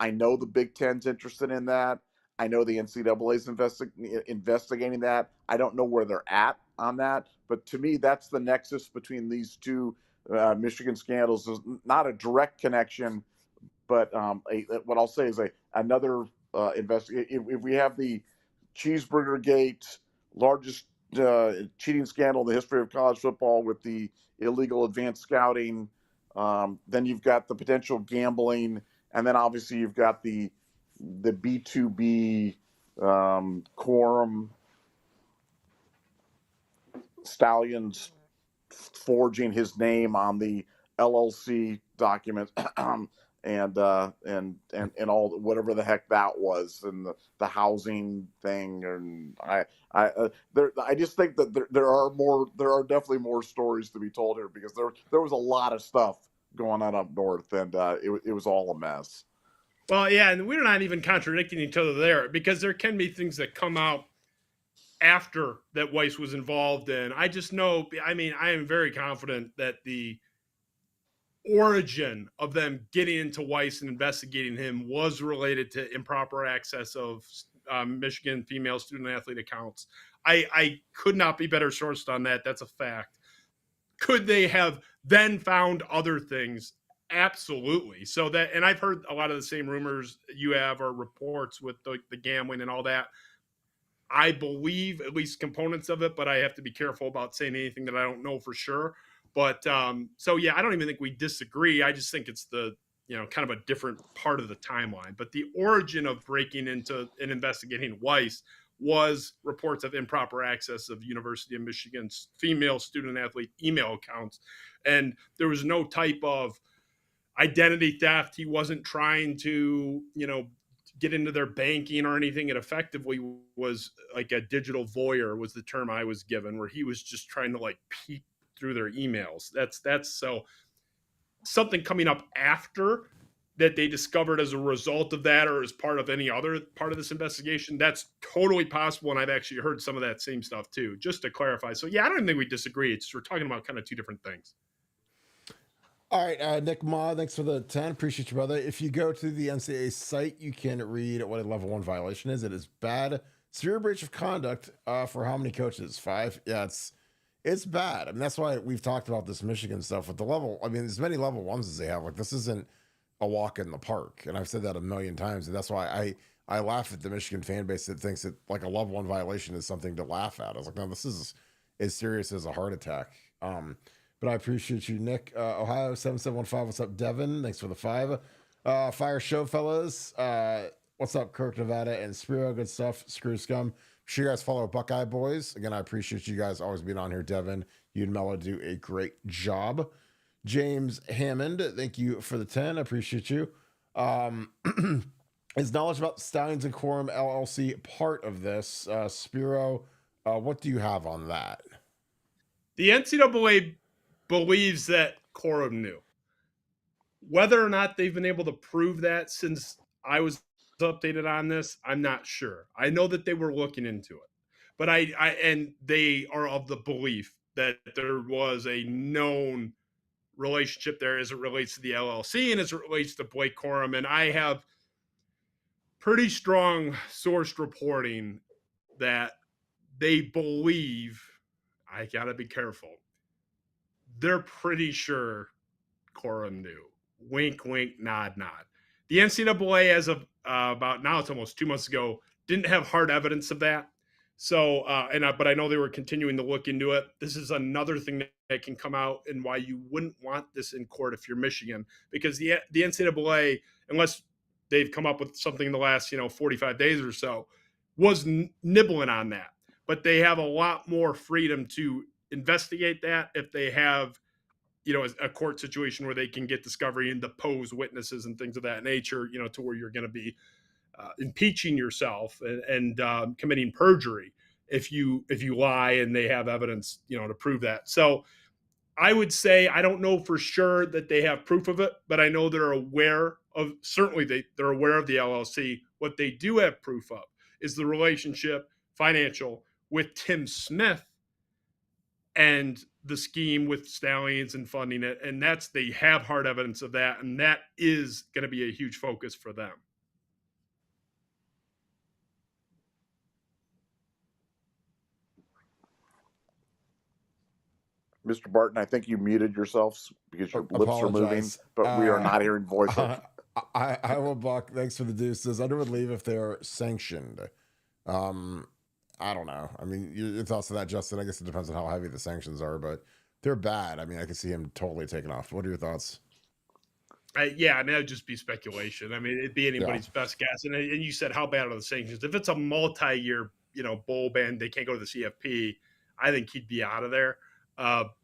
I know the Big Ten's interested in that. I know the NCAA's investigating that. I don't know where they're at on that. But to me, that's the nexus between these two Michigan scandals. Is not a direct connection, but what I'll say is another investigation. If we have the Cheeseburger Gate, largest cheating scandal in the history of college football with the illegal advanced scouting, then you've got the potential gambling, and then obviously you've got the B2B quorum Stallions forging his name on the LLC document, and all whatever the heck that was, and the housing thing, and I just think that there are definitely more stories to be told here, because there was a lot of stuff going on up north, and it was all a mess. well, yeah, and we're not even contradicting each other there, because there can be things that come out after that Weiss was involved in. I just know, I am very confident that the origin of them getting into Weiss and investigating him was related to improper access of Michigan female student athlete accounts. I could not be better sourced on that. That's a fact. Could they have then found other things? Absolutely. So that, and I've heard a lot of the same rumors you have, or reports with the gambling and all that. I believe at least components of it, but I have to be careful about saying anything that I don't know for sure. But so yeah, I don't even think we disagree. I just think it's the kind of a different part of the timeline. But the origin of breaking into and investigating Weiss was reports of improper access of University of Michigan's female student athlete email accounts, and there was no type of identity theft. He wasn't trying to get into their banking or anything. It effectively was like a digital voyeur was the term I was given, where he was just trying to peek through their emails. That's so something coming up after that they discovered as a result of that, or as part of any other part of this investigation. That's totally possible, and I've actually heard some of that same stuff too, just to clarify. So yeah, I don't think we disagree. It's we're talking about kind of two different things. All right, Nick Ma, thanks for the 10. Appreciate you, brother. If you go to the NCAA site, you can read what a level 1 violation is. It is bad, severe breach of conduct for how many coaches? 5? Yeah, it's bad. I mean, that's why we've talked about this Michigan stuff with the level. I mean, as many level 1s as they have. This isn't a walk in the park. And I've said that a million times. And that's why I laugh at the Michigan fan base that thinks that a level 1 violation is something to laugh at. I was like, no, this is as serious as a heart attack. But I appreciate you, Nick. Ohio 7715. What's up, Devin? Thanks for the 5. Fire show, fellas. What's up, Kirk, Nevada, and Spiro? Good stuff. Screw Scum. sure you guys follow Buckeye Boys. Again, I appreciate you guys always being on here. Devin, you and Mello do a great job. James Hammond, thank you for the 10. I appreciate you. Is knowledge about Stallions and Quorum LLC part of this? Spiro, what do you have on that? The NCAA believes that Quorum knew. Whether or not they've been able to prove that since I was updated on this, I'm not sure. I know that they were looking into it, but and they are of the belief that there was a known relationship there as it relates to the LLC and as it relates to Blake Corum. And I have pretty strong sourced reporting that they believe, I gotta be careful, they're pretty sure Corum knew. Wink, wink, nod, nod. The NCAA, as of about now, it's almost 2 months ago, didn't have hard evidence of that. So, but I know they were continuing to look into it. This is another thing that can come out and why you wouldn't want this in court if you're Michigan, because the NCAA, unless they've come up with something in the last 45 days or so, was nibbling on that. But they have a lot more freedom to investigate that if they have a court situation where they can get discovery and depose witnesses and things of that nature, to where you're going to be impeaching yourself and committing perjury if you lie and they have evidence, to prove that. So I would say, I don't know for sure that they have proof of it, but I know they're aware of, certainly they're aware of the LLC. What they do have proof of is the relationship, financial, with Tim Smith and the scheme with Stallions and funding it. And they have hard evidence of that. And that is going to be a huge focus for them. Mr. Barton, I think you muted yourselves because your lips are moving, but we are not hearing voices. I will, Buck. Thanks for the deuces. Under would leave if they're sanctioned. I don't know. I mean, your thoughts on that, Justin? I guess it depends on how heavy the sanctions are, but they're bad. I mean, I can see him totally taking off. What are your thoughts? Yeah, I mean, that'd just be speculation. I mean, it'd be anybody's best guess. And you said, how bad are the sanctions? If it's a multi-year, bowl ban, they can't go to the CFP, I think he'd be out of there. But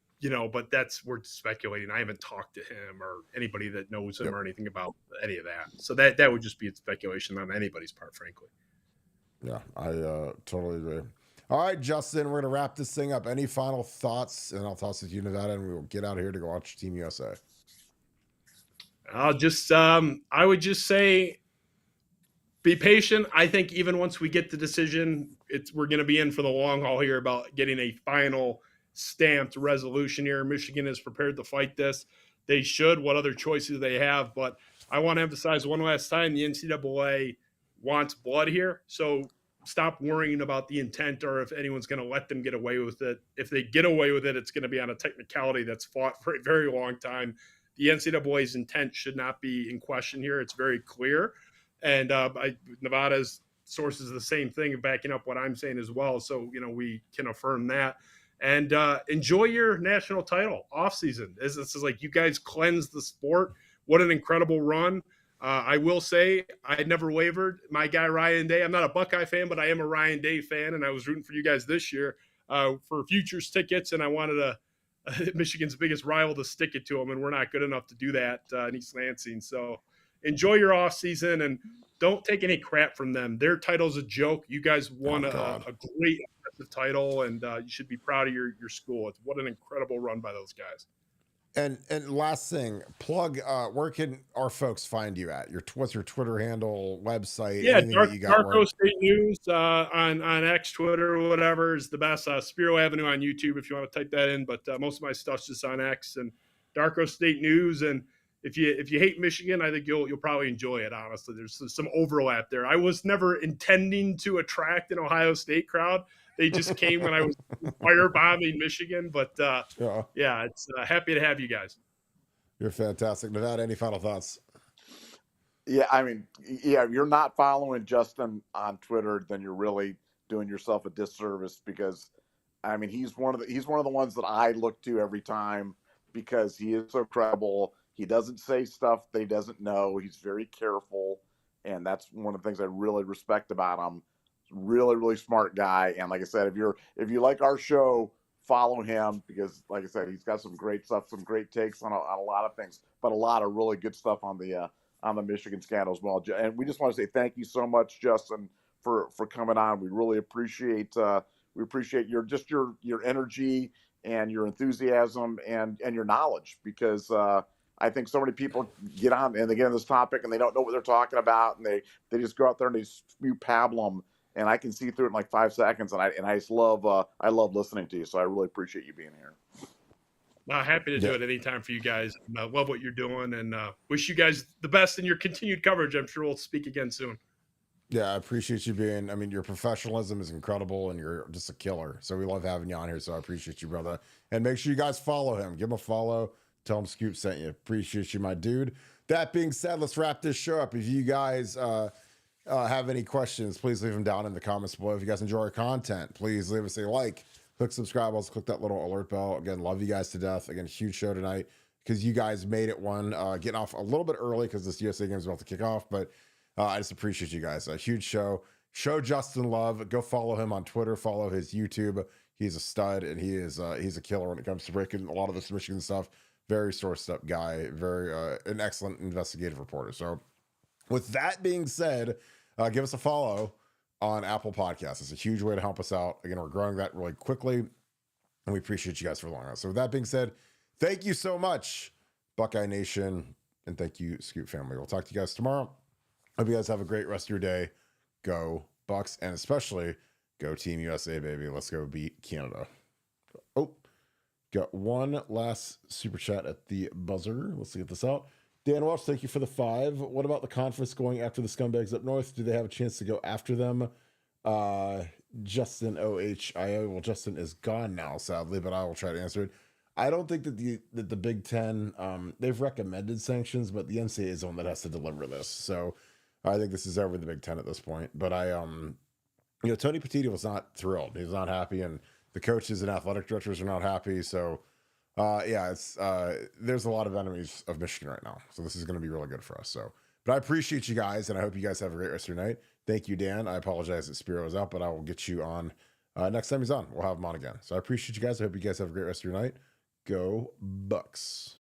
we're speculating. I haven't talked to him or anybody that knows him or anything about any of that. So that would just be speculation on anybody's part, frankly. Yeah, I totally agree. All right, Justin, we're going to wrap this thing up. Any final thoughts? And I'll toss it to you, Nevada, and we will get out of here to go watch Team USA. I would just say, be patient. I think even once we get the decision, we're going to be in for the long haul here about getting a final stamped resolution here. Michigan is prepared to fight this. They should. What other choices do they have? But I want to emphasize one last time, the NCAA wants blood here. So stop worrying about the intent or if anyone's going to let them get away with it. If they get away with it, it's going to be on a technicality that's fought for a very long time. The NCAA's intent should not be in question here. It's very clear. And Nevada's sources the same thing, backing up what I'm saying as well. So, we can affirm that. And enjoy your national title offseason. This is like, you guys cleansed the sport. What an incredible run. I will say I never wavered. My guy, Ryan Day, I'm not a Buckeye fan, but I am a Ryan Day fan, and I was rooting for you guys this year for futures tickets, and I wanted Michigan's biggest rival to stick it to them, and we're not good enough to do that in East Lansing. So enjoy your offseason, and don't take any crap from them. Their title's a joke. You guys won a great title, and you should be proud of your school. What an incredible run by those guys. And last thing, plug, where can our folks find you at? What's your Twitter handle, website? Yeah, Darko State News on X, Twitter, whatever is the best. Spiro Avenue on YouTube if you want to type that in. But most of my stuff's just on X and Darko State News. And if you hate Michigan, I think you'll probably enjoy it. Honestly, there's some overlap there. I was never intending to attract an Ohio State crowd. They just came when I was firebombing Michigan. But it's happy to have you guys. You're fantastic. Nevada, any final thoughts? Yeah, I mean, if you're not following Justin on Twitter, then you're really doing yourself a disservice because, I mean, he's one of the ones that I look to every time because he is so credible. He doesn't say stuff that he doesn't know. He's very careful, and that's one of the things I really respect about him. Really, really smart guy. And like I said, if you like our show, follow him because, like I said, he's got some great stuff, some great takes on a lot of things, but a lot of really good stuff on the Michigan scandal as well. And we just want to say thank you so much, Justin, for coming on. We really appreciate your energy and your enthusiasm and your knowledge because I think so many people get on and they get on this topic and they don't know what they're talking about and they just go out there and they spew pablum and I can see through it in like 5 seconds and I just love I love listening to you, so I really appreciate you being here. Happy to do it anytime for you guys. Love what you're doing and wish you guys the best in your continued coverage. I'm sure we'll speak again soon. Yeah, I appreciate you being. I mean, your professionalism is incredible, and you're just a killer. So we love having you on here. So I appreciate you, brother. And make sure you guys follow him. Give him a follow. Tell him Scoop sent you. Appreciate you, my dude. That being said, let's wrap this show up. If you guys have any questions, please leave them down in the comments below. If you guys enjoy our content, please leave us a like, click subscribe, also click that little alert bell. Again, love you guys to death. Again, huge show tonight because you guys made it one. Getting off a little bit early because this USA game is about to kick off, but. I just appreciate you guys. A huge show. Show Justin love. Go follow him on Twitter. Follow his YouTube. He's a stud, and he's a killer when it comes to breaking a lot of this Michigan stuff. Very sourced up guy. Very an excellent investigative reporter. So, with that being said, give us a follow on Apple Podcasts. It's a huge way to help us out. Again, we're growing that really quickly, and we appreciate you guys for long. So, with that being said, thank you so much, Buckeye Nation, and thank you, Scoop family. We'll talk to you guys tomorrow. Hope you guys have a great rest of your day. Go Bucks, and especially go Team USA, baby. Let's go beat Canada. Oh, got one last super chat at the buzzer. Let's get this out. Dan Walsh, thank you for the 5. What about the conference going after the scumbags up north? Do they have a chance to go after them? Justin OHIO. Well, Justin is gone now, sadly, but I will try to answer it. I don't think that the Big Ten, they've recommended sanctions, but the NCAA is the one that has to deliver this. So I think this is over the Big Ten at this point. But Tony Petitti was not thrilled. He was not happy, and the coaches and athletic directors are not happy. So, it's there's a lot of enemies of Michigan right now. So this is going to be really good for us. So, but I appreciate you guys, and I hope you guys have a great rest of your night. Thank you, Dan. I apologize that Spiro is out, but I will get you on next time he's on. We'll have him on again. So I appreciate you guys. I hope you guys have a great rest of your night. Go Bucks.